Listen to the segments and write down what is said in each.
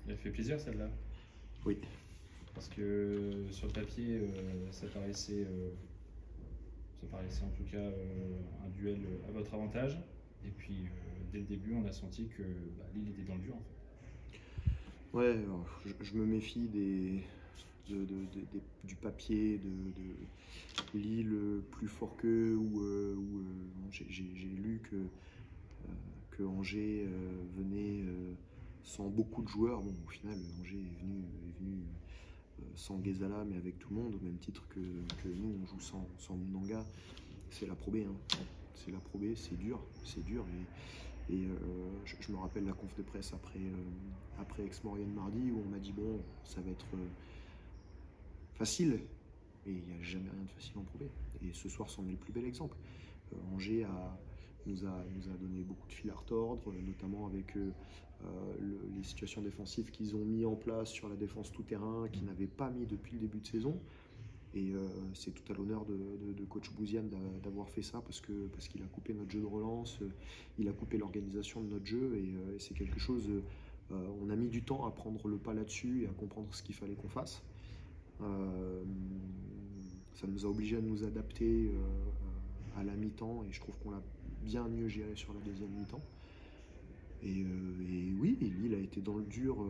Elle fait plaisir celle-là. Oui. Parce que sur le papier, ça paraissait en tout cas un duel à votre avantage. Et puis dès le début, on a senti que Lille était dans le dur en fait. Ouais, alors, je me méfie du papier de Lille plus fort qu'eux, j'ai lu que Angers venait sans beaucoup de joueurs. Bon, au final, Angers est venu sans Guezala, mais avec tout le monde, au même titre que nous, on joue sans Munanga. C'est la Pro B, hein. C'est la Pro B, c'est dur. Je me rappelle la conf de presse après Aix-Maurienne mardi où on m'a dit bon, ça va être facile, mais il n'y a jamais rien de facile en Pro B. Et ce soir, c'en est le plus bel exemple. Angers nous a donné beaucoup de fil à retordre, notamment avec les situations défensives qu'ils ont mis en place sur la défense tout-terrain, qu'ils n'avaient pas mis depuis le début de saison. Et c'est tout à l'honneur de coach Bouziane d'avoir fait ça parce qu'il a coupé notre jeu de relance, il a coupé l'organisation de notre jeu et c'est quelque chose, on a mis du temps à prendre le pas là-dessus et à comprendre ce qu'il fallait qu'on fasse. Ça nous a obligés à nous adapter à la mi-temps et je trouve qu'on l'a bien mieux géré sur la deuxième mi-temps. Et oui, Lille a été dans le dur,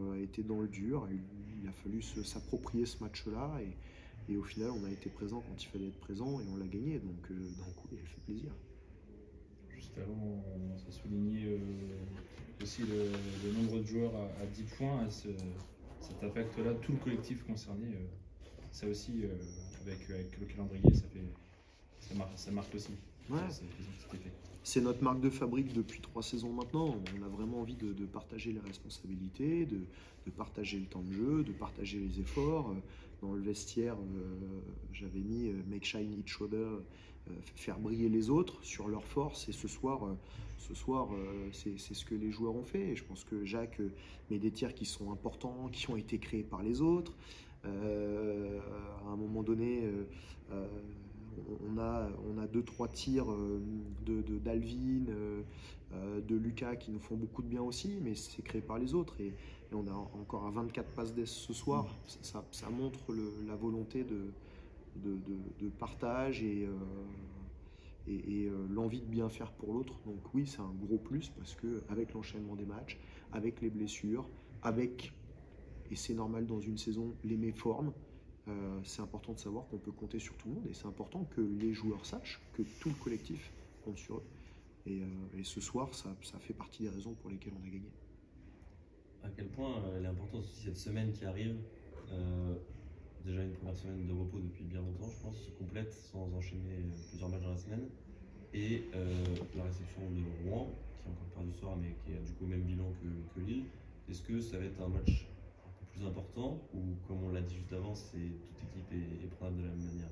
il a fallu s'approprier ce match-là et au final on a été présent quand il fallait être présent et on l'a gagné, donc oui, elle fait plaisir. Juste avant, on s'est souligné aussi le nombre de joueurs à 10 points, cet impact-là, tout le collectif concerné. Ça aussi, avec le calendrier, ça marque aussi. Ouais. C'est notre marque de fabrique depuis 3 saisons maintenant. On a vraiment envie de partager les responsabilités, de partager le temps de jeu, de partager les efforts. Dans le vestiaire, j'avais mis make shine each other, faire briller les autres sur leurs forces. Et ce soir, c'est ce que les joueurs ont fait. Et je pense que Jacques met des tirs qui sont importants, qui ont été créés par les autres. À un moment donné, on a 2-3 tirs d'Alvin, de Lucas qui nous font beaucoup de bien aussi, mais c'est créé par les autres. Et on a encore à 24 passes d'ess ce soir. Ça montre la volonté de partage et l'envie de bien faire pour l'autre. Donc oui, c'est un gros plus parce qu'avec l'enchaînement des matchs, avec les blessures, et c'est normal dans une saison, les méformes, c'est important de savoir qu'on peut compter sur tout le monde et c'est important que les joueurs sachent que tout le collectif compte sur eux. Et ce soir, ça fait partie des raisons pour lesquelles on a gagné. À quel point elle est importante aussi cette semaine qui arrive, déjà une première semaine de repos depuis bien longtemps, je pense, se complète sans enchaîner plusieurs matchs dans la semaine. Et la réception de Rouen, qui a encore perdu ce soir, mais qui a du coup le même bilan que Lille. Est-ce que ça va être un match un peu plus important ou, comme on l'a dit juste avant, toute équipe est prenable de la même manière?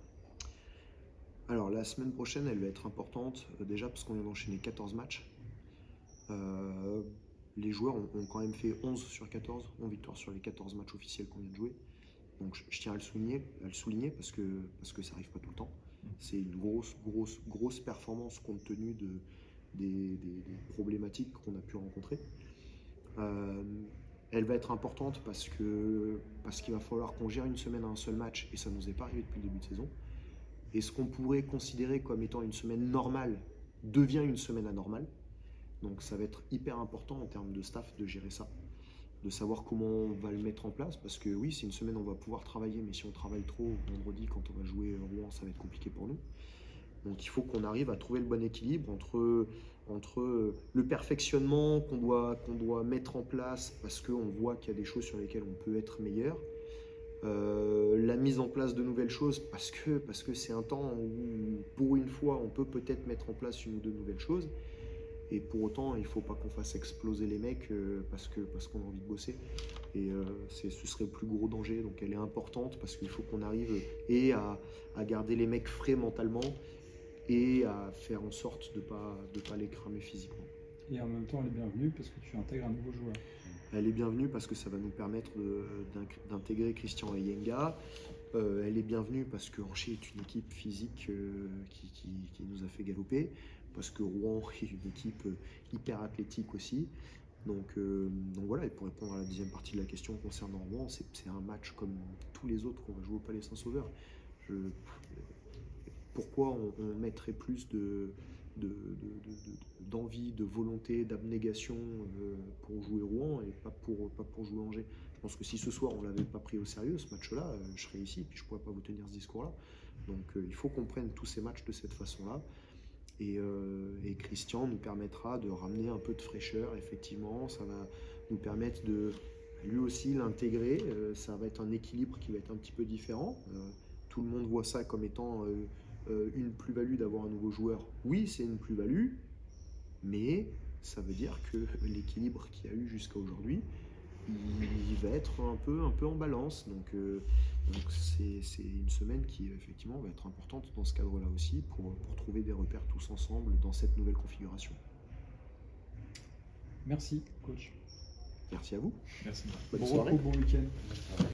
Alors la semaine prochaine, elle va être importante, déjà parce qu'on vient d'enchaîner 14 matchs. Les joueurs ont quand même fait 11 sur 14, 11 victoires sur les 14 matchs officiels qu'on vient de jouer. Donc je tiens à le souligner parce que ça n'arrive pas tout le temps. C'est une grosse performance compte tenu des problématiques qu'on a pu rencontrer. Elle va être importante parce qu'il va falloir qu'on gère une semaine à un seul match et ça ne nous est pas arrivé depuis le début de saison. Et ce qu'on pourrait considérer comme étant une semaine normale devient une semaine anormale. Donc ça va être hyper important en termes de staff de gérer ça, de savoir comment on va le mettre en place, parce que oui, c'est une semaine où on va pouvoir travailler, mais si on travaille trop vendredi quand on va jouer Rouen, ça va être compliqué pour nous. Donc il faut qu'on arrive à trouver le bon équilibre entre le perfectionnement qu'on doit mettre en place parce qu'on voit qu'il y a des choses sur lesquelles on peut être meilleur, la mise en place de nouvelles choses parce que c'est un temps où pour une fois on peut peut-être mettre en place une ou deux nouvelles choses et pour autant il ne faut pas qu'on fasse exploser les mecs parce qu'on a envie de bosser et ce serait le plus gros danger. Donc elle est importante parce qu'il faut qu'on arrive et à garder les mecs frais mentalement et à faire en sorte de pas les cramer physiquement. Et en même temps, elle est bienvenue parce que tu intègres un nouveau joueur. Elle est bienvenue parce que ça va nous permettre d'intégrer Christian Eyenga. Elle est bienvenue parce que Angers est une équipe physique qui nous a fait galoper, parce que Rouen est une équipe hyper athlétique aussi. Donc voilà, et pour répondre à la deuxième partie de la question concernant Rouen, c'est un match comme tous les autres qu'on va jouer au Palais Saint-Sauveur. Pourquoi on mettrait plus d'envie, de volonté, d'abnégation pour jouer Rouen et pas pour jouer Angers? Je pense que si ce soir on ne l'avait pas pris au sérieux, ce match-là, je serais ici et je ne pourrais pas vous tenir ce discours-là. Donc il faut qu'on prenne tous ces matchs de cette façon-là. Et Christian nous permettra de ramener un peu de fraîcheur, effectivement. Ça va nous permettre de lui aussi l'intégrer. Ça va être un équilibre qui va être un petit peu différent. Tout le monde voit ça comme étant une plus-value d'avoir un nouveau joueur. Oui, c'est une plus-value, mais ça veut dire que l'équilibre qu'il y a eu jusqu'à aujourd'hui, il va être un peu en balance. Donc c'est une semaine qui effectivement va être importante dans ce cadre-là aussi pour trouver des repères tous ensemble dans cette nouvelle configuration. Merci, coach. Merci à vous. Merci. Bonne Bon soirée. repos, bon week-end.